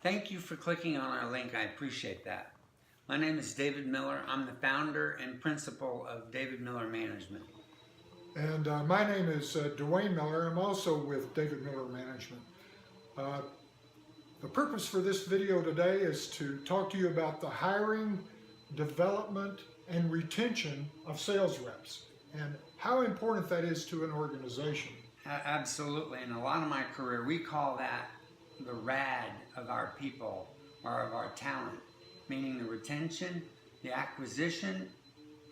Thank you for clicking on our link. I appreciate that. My name is David Miller. I'm the founder and principal of David Miller Management. And my name is Dwayne Miller. I'm also with David Miller Management. The purpose for this video today is to talk to you about the hiring, development, and retention of sales reps and how important that is to an organization. Absolutely. In a lot of my career, we call that the RAD of our people or of our talent, meaning the retention, the acquisition,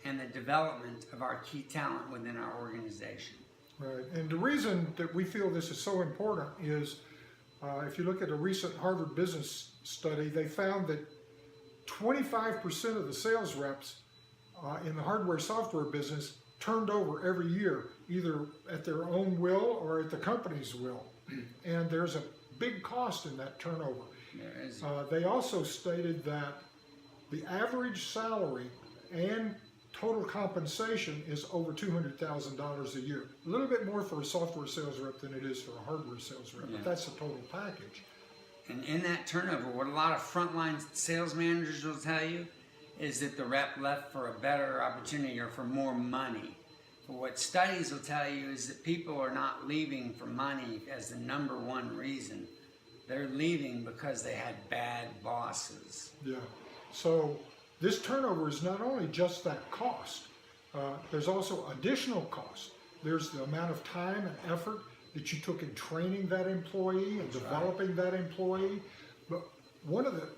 and the development of our key talent within our organization. Right. And the reason that we feel this is so important is if you look at a recent Harvard Business study, they found that 25% of the sales reps in the hardware software business turned over every year, either at their own will or at the company's will. And there's a big cost in that turnover. There is. They also stated that the average salary and total compensation is over $200,000 a year. A little bit more for a software sales rep than it is for a hardware sales rep, but that's the total package. And in that turnover, what a lot of frontline sales managers will tell you is that the rep left for a better opportunity or for more money. But what studies will tell you is that people are not leaving for money as the number one reason. They're leaving because they had bad bosses. Yeah. So this turnover is not only just that cost, there's also additional cost. There's the amount of time and effort that you took in training that employee and developing that employee. But one of the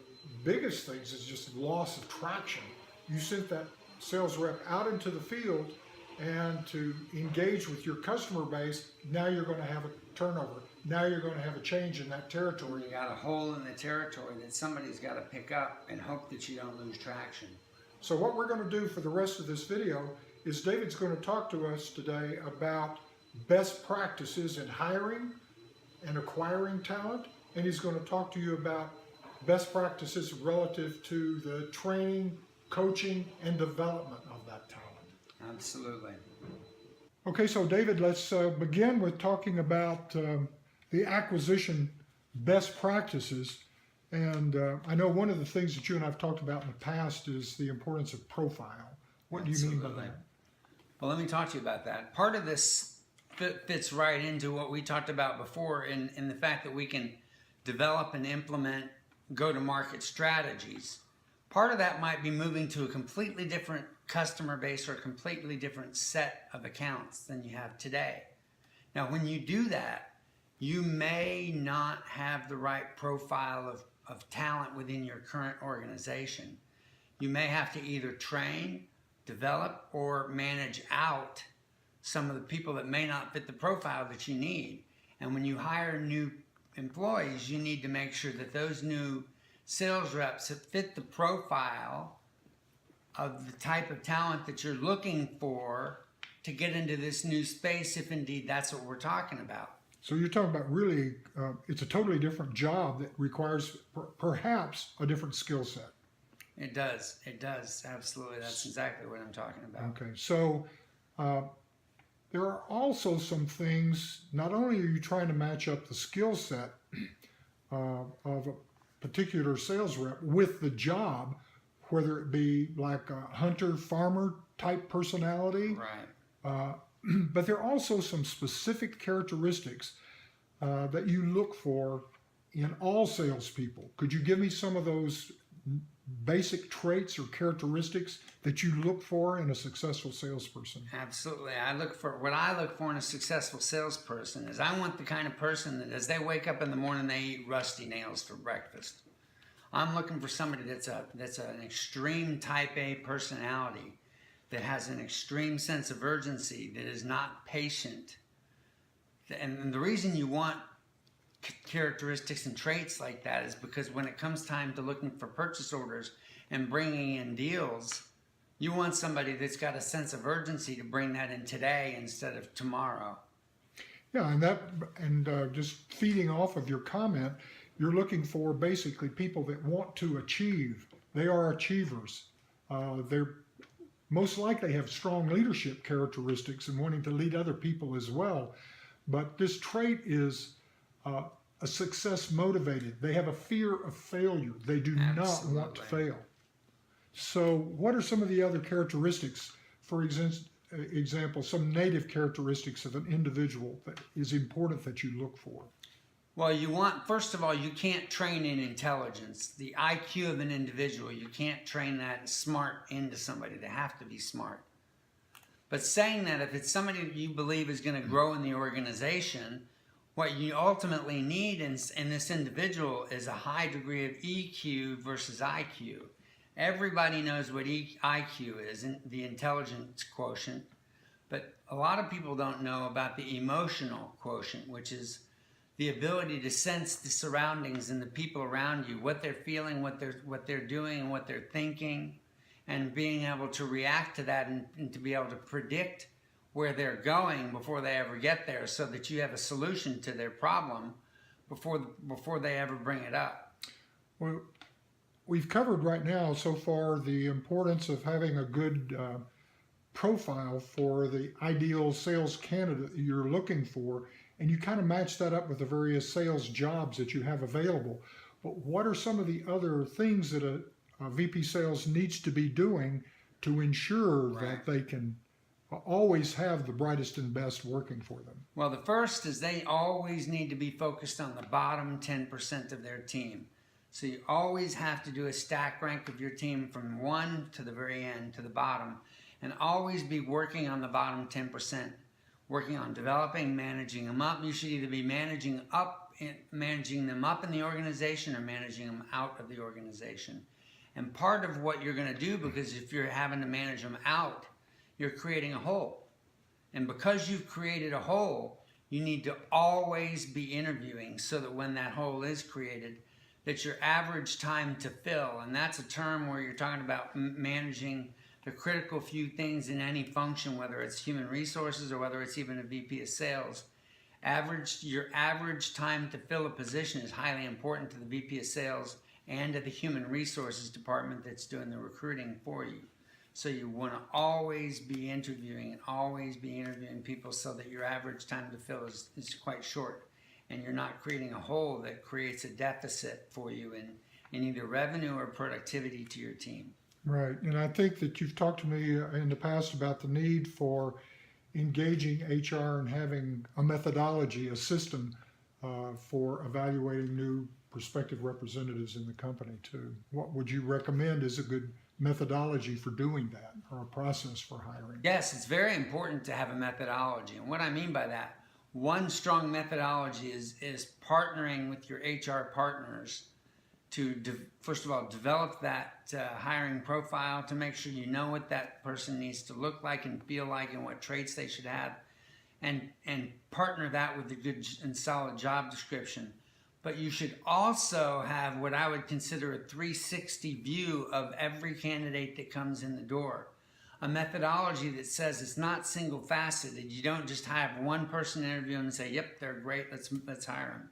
biggest things is just loss of traction. You sent that sales rep out into the field and to engage with your customer base. Now you're going to have a turnover. Now you're going to have a change in that territory. You got a hole in the territory that somebody's got to pick up and hope that you don't lose traction. So what we're going to do for the rest of this video is David's going to talk to us today about best practices in hiring and acquiring talent, and he's going to talk to you about best practices relative to the training, coaching, and development of that talent. Absolutely. Okay, so David, let's begin with talking about the acquisition best practices. And I know one of the things that you and I have talked about in the past is the importance of profile. What do you mean by that? Well, let me talk to you about that. Part of this fits right into what we talked about before in the fact that we can develop and implement go-to-market strategies. Part of that might be moving to a completely different customer base or a completely different set of accounts than you have today. Now, when you do that, you may not have the right profile of talent within your current organization. You may have to either train, develop, or manage out some of the people that may not fit the profile that you need. And when you hire new employees, you need to make sure that those new sales reps that fit the profile of the type of talent that you're looking for to get into this new space, if indeed that's what we're talking about. So you're talking about really, it's a totally different job that requires perhaps a different skill set. It does, absolutely. That's exactly what I'm talking about. Okay, so there are also some things, not only are you trying to match up the skill set of a particular sales rep with the job, whether it be like a hunter-farmer type personality, right? But there are also some specific characteristics that you look for in all salespeople. Could you give me some of those basic traits or characteristics that you look for in a successful salesperson? Absolutely. What I look for in a successful salesperson is I want the kind of person that as they wake up in the morning, they eat rusty nails for breakfast. I'm looking for somebody that's an extreme type A personality, that has an extreme sense of urgency, that is not patient. And the reason you want characteristics and traits like that is because when it comes time to looking for purchase orders and bringing in deals, you want somebody that's got a sense of urgency to bring that in today instead of tomorrow. Yeah, and just feeding off of your comment, you're looking for basically people that want to achieve. They are achievers. They're most likely have strong leadership characteristics and wanting to lead other people as well. But this trait is a success motivated. They have a fear of failure. They do not want to Absolutely. fail. So what are some of the other characteristics, for example, some native characteristics of an individual that is important that you look for? Well, you want, first of all, you can't train in intelligence. The IQ of an individual, you can't train that smart into somebody. They have to be smart. But saying that, if it's somebody that you believe is going to grow in the organization, what you ultimately need in this individual is a high degree of EQ versus IQ. Everybody knows what IQ is, the intelligence quotient, but a lot of people don't know about the emotional quotient, which is the ability to sense the surroundings and the people around you, what they're feeling, what they're doing, and what they're thinking, and being able to react to that and to be able to predict where they're going before they ever get there, so that you have a solution to their problem before they ever bring it up. Well, we've covered right now so far the importance of having a good profile for the ideal sales candidate you're looking for, and you kind of match that up with the various sales jobs that you have available. But what are some of the other things that a VP sales needs to be doing to ensure that they can always have the brightest and best working for them? Well, the first is they always need to be focused on the bottom 10% of their team. So you always have to do a stack rank of your team from 1 to the very end, to the bottom, and always be working on the bottom 10%, working on developing, managing them up. You should either be managing them up in the organization or managing them out of the organization. And part of what you're going to do, because if you're having to manage them out, you're creating a hole. And because you've created a hole, you need to always be interviewing, so that when that hole is created, that your average time to fill, and that's a term where you're talking about managing the critical few things in any function, whether it's human resources or whether it's even a VP of sales. Your average time to fill a position is highly important to the VP of sales and to the human resources department that's doing the recruiting for you. So you want to always be interviewing and always be interviewing people, so that your average time to fill is quite short, and you're not creating a hole that creates a deficit for you in either revenue or productivity to your team. Right, and I think that you've talked to me in the past about the need for engaging HR and having a methodology, a system for evaluating new prospective representatives in the company too. What would you recommend is a good methodology for doing that, or a process for hiring? Yes, it's very important to have a methodology. And what I mean by that, one strong methodology is partnering with your HR partners to, first of all, develop that hiring profile, to make sure you know what that person needs to look like and feel like and what traits they should have, and partner that with a good and solid job description. But you should also have what I would consider a 360 view of every candidate that comes in the door. A methodology that says it's not single faceted. You don't just have one person interview and say, yep, they're great, let's hire them.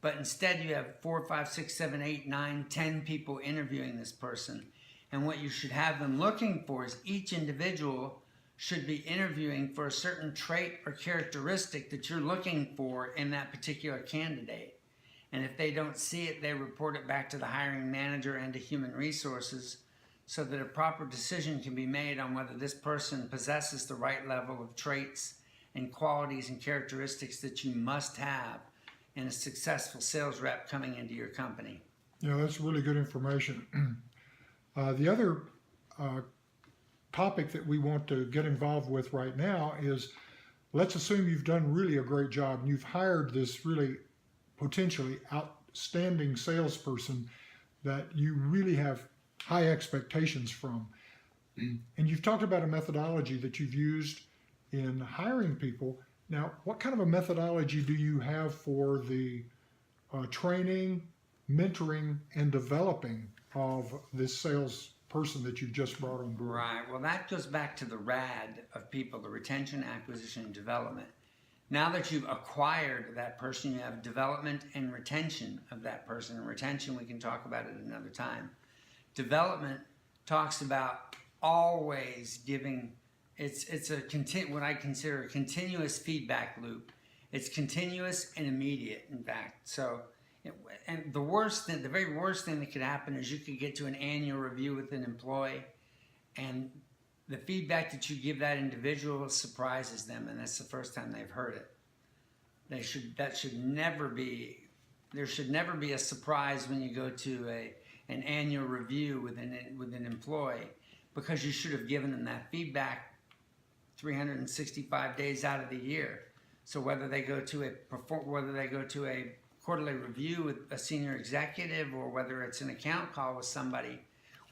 But instead you have 4, 5, 6, 7, 8, 9, 10 people interviewing this person. And what you should have them looking for is each individual should be interviewing for a certain trait or characteristic that you're looking for in that particular candidate. And if they don't see it, they report it back to the hiring manager and to human resources, so that a proper decision can be made on whether this person possesses the right level of traits and qualities and characteristics that you must have in a successful sales rep coming into your company. Yeah, that's really good information. The other topic that we want to get involved with right now is, let's assume you've done really a great job and you've hired this really potentially outstanding salesperson that you really have high expectations from. And you've talked about a methodology that you've used in hiring people. Now, what kind of a methodology do you have for the training, mentoring, and developing of this salesperson that you've just brought on board? Right. Well, that goes back to the RAD of people, the retention, acquisition, and development. Now that you've acquired that person, you have development and retention of that person. And retention, we can talk about it another time. Development talks about always giving, it's what I consider a continuous feedback loop. It's continuous and immediate, in fact. So, and the very worst thing that could happen is you could get to an annual review with an employee, and the feedback that you give that individual surprises them, and that's the first time they've heard it. There should never be a surprise when you go to an annual review with an employee, because you should have given them that feedback 365 days out of the year. So whether they go to a quarterly review with a senior executive, or whether it's an account call with somebody,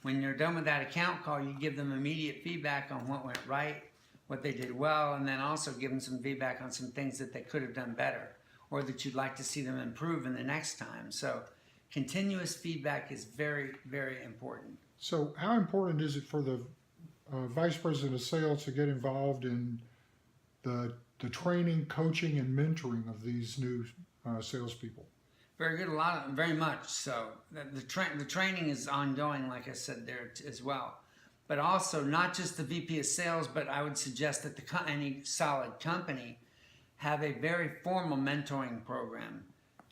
when you're done with that account call, you give them immediate feedback on what went right, what they did well, and then also give them some feedback on some things that they could have done better, or that you'd like to see them improve in the next time. So continuous feedback is very, very important. So how important is it for the Vice President of Sales to get involved in the training, coaching, and mentoring of these new salespeople? Very good, very much so. The training is ongoing, like I said there as well. But also not just the VP of Sales, but I would suggest that any solid company have a very formal mentoring program,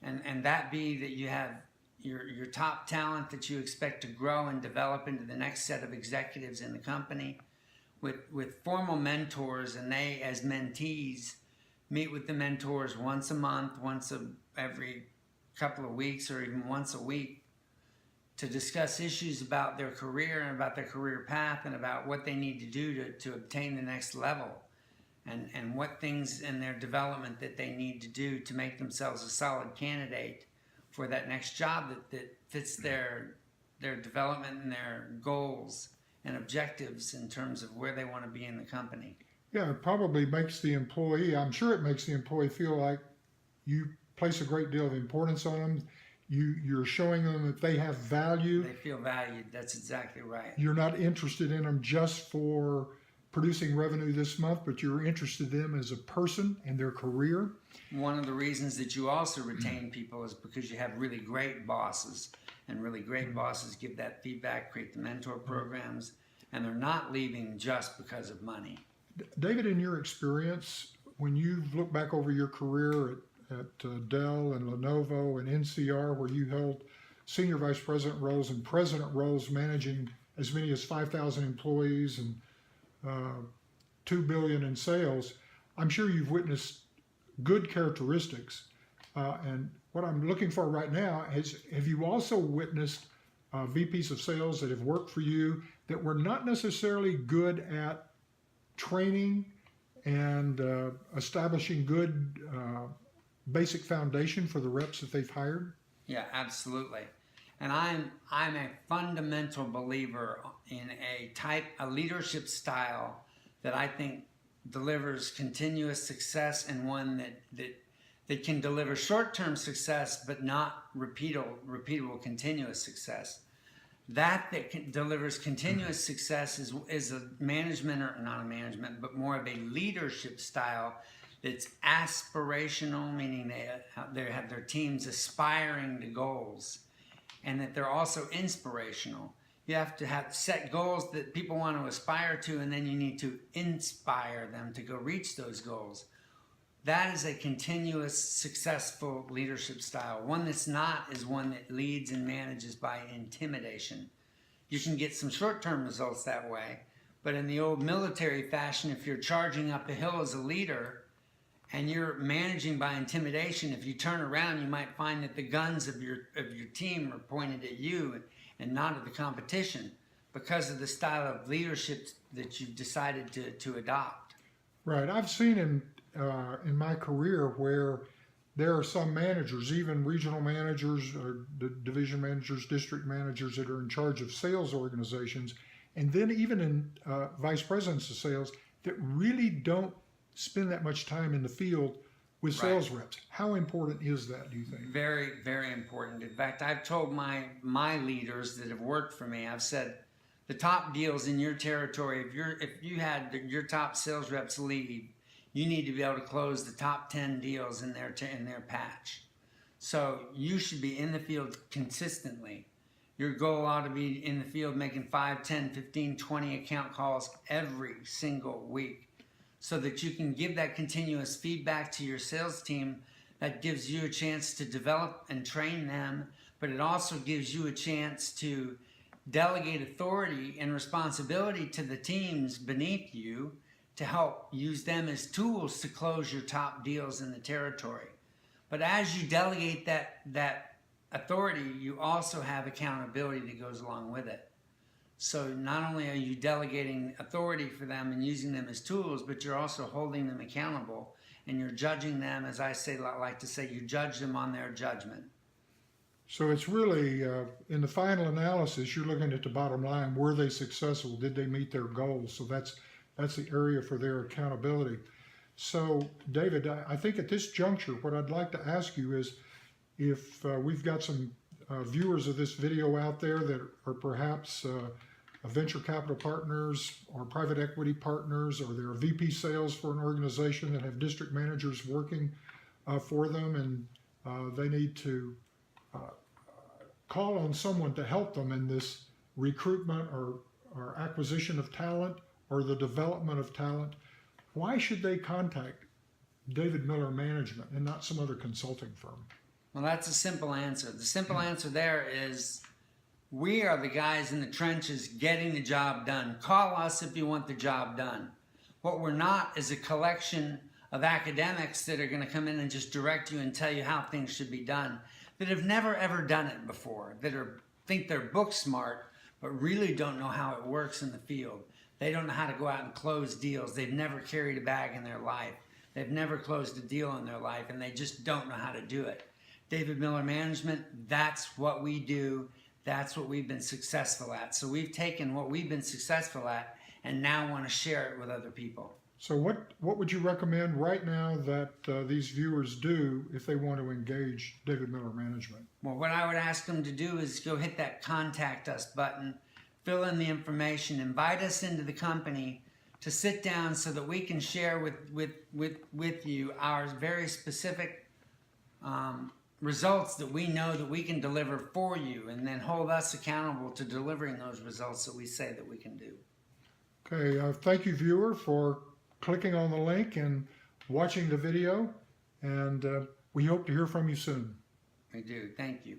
and that be that you have your top talent that you expect to grow and develop into the next set of executives in the company, with formal mentors, and they as mentees meet with the mentors once a month, every couple of weeks, or even once a week, to discuss issues about their career and about their career path and about what they need to do to obtain the next level, and what things in their development that they need to do to make themselves a solid candidate for that next job that fits their development and their goals and objectives in terms of where they want to be in the company. Yeah, it probably makes the employee, I'm sure it makes the employee feel like you place a great deal of importance on them. You're showing them that they have value. They feel valued. That's exactly right. You're not interested in them just for producing revenue this month, but you're interested in them as a person and their career. One of the reasons that you also retain people is because you have really great bosses, and really great bosses give that feedback, create the mentor programs, and they're not leaving just because of money. David, in your experience, when you look back over your career at Dell and Lenovo and NCR, where you held senior vice president roles and president roles, managing as many as 5,000 employees and $2 billion in sales, I'm sure you've witnessed good characteristics. And what I'm looking for right now is, have you also witnessed VPs of sales that have worked for you that were not necessarily good at training and establishing good basic foundation for the reps that they've hired? Yeah, absolutely. And I'm a fundamental believer in a leadership style that I think delivers continuous success, and one that can deliver short-term success but not repeatable continuous success. That delivers continuous success is a management, or not a management, but more of a leadership style that's aspirational, meaning they have their teams aspiring to goals, and that they're also inspirational. You have to set goals that people want to aspire to, and then you need to inspire them to go reach those goals. That is a continuous, successful leadership style. One that's not is one that leads and manages by intimidation. You can get some short-term results that way, but in the old military fashion, if you're charging up a hill as a leader and you're managing by intimidation, if you turn around, you might find that the guns of your team are pointed at you and not at the competition, because of the style of leadership that you've decided to adopt. Right. I've seen in my career where there are some managers, even regional managers or division managers, district managers, that are in charge of sales organizations, and then even in vice presidents of sales, that really don't spend that much time in the field with sales reps. How important is that, do you think? Very, very important. In fact, I've told my leaders that have worked for me, I've said, the top deals in your territory, if you had your top sales reps leave, you need to be able to close the top 10 deals in their patch. So you should be in the field consistently. Your goal ought to be in the field making 5, 10, 15, 20 account calls every single week. so that you can give that continuous feedback to your sales team. That gives you a chance to develop and train them, but it also gives you a chance to delegate authority and responsibility to the teams beneath you to help use them as tools to close your top deals in the territory. But as you delegate that authority, you also have accountability that goes along with it. So not only are you delegating authority for them and using them as tools, but you're also holding them accountable, and you're judging them, as I like to say, you judge them on their judgment. So it's really, in the final analysis, you're looking at the bottom line. Were they successful? Did they meet their goals? So that's the area for their accountability. So David, I think at this juncture, what I'd like to ask you is, if we've got some viewers of this video out there that are perhaps venture capital partners or private equity partners, or they're VP sales for an organization that have district managers working for them, and they need to call on someone to help them in this recruitment or acquisition of talent or the development of talent, why should they contact David Miller Management and not some other consulting firm? Well, that's a simple answer. The simple answer there is we are the guys in the trenches getting the job done. Call us if you want the job done. What we're not is a collection of academics that are going to come in and just direct you and tell you how things should be done, that have never ever done it before, that think they're book smart, but really don't know how it works in the field. They don't know how to go out and close deals. They've never carried a bag in their life. They've never closed a deal in their life, and they just don't know how to do it. David Miller Management, that's what we do. That's what we've been successful at. So we've taken what we've been successful at and now want to share it with other people. So what would you recommend right now that these viewers do if they want to engage David Miller Management? Well, what I would ask them to do is go hit that contact us button, fill in the information, invite us into the company to sit down so that we can share with you our very specific results that we know that we can deliver for you, and then hold us accountable to delivering those results that we say that we can do. Okay, thank you, viewer, for clicking on the link and watching the video, and we hope to hear from you soon. We do. Thank you.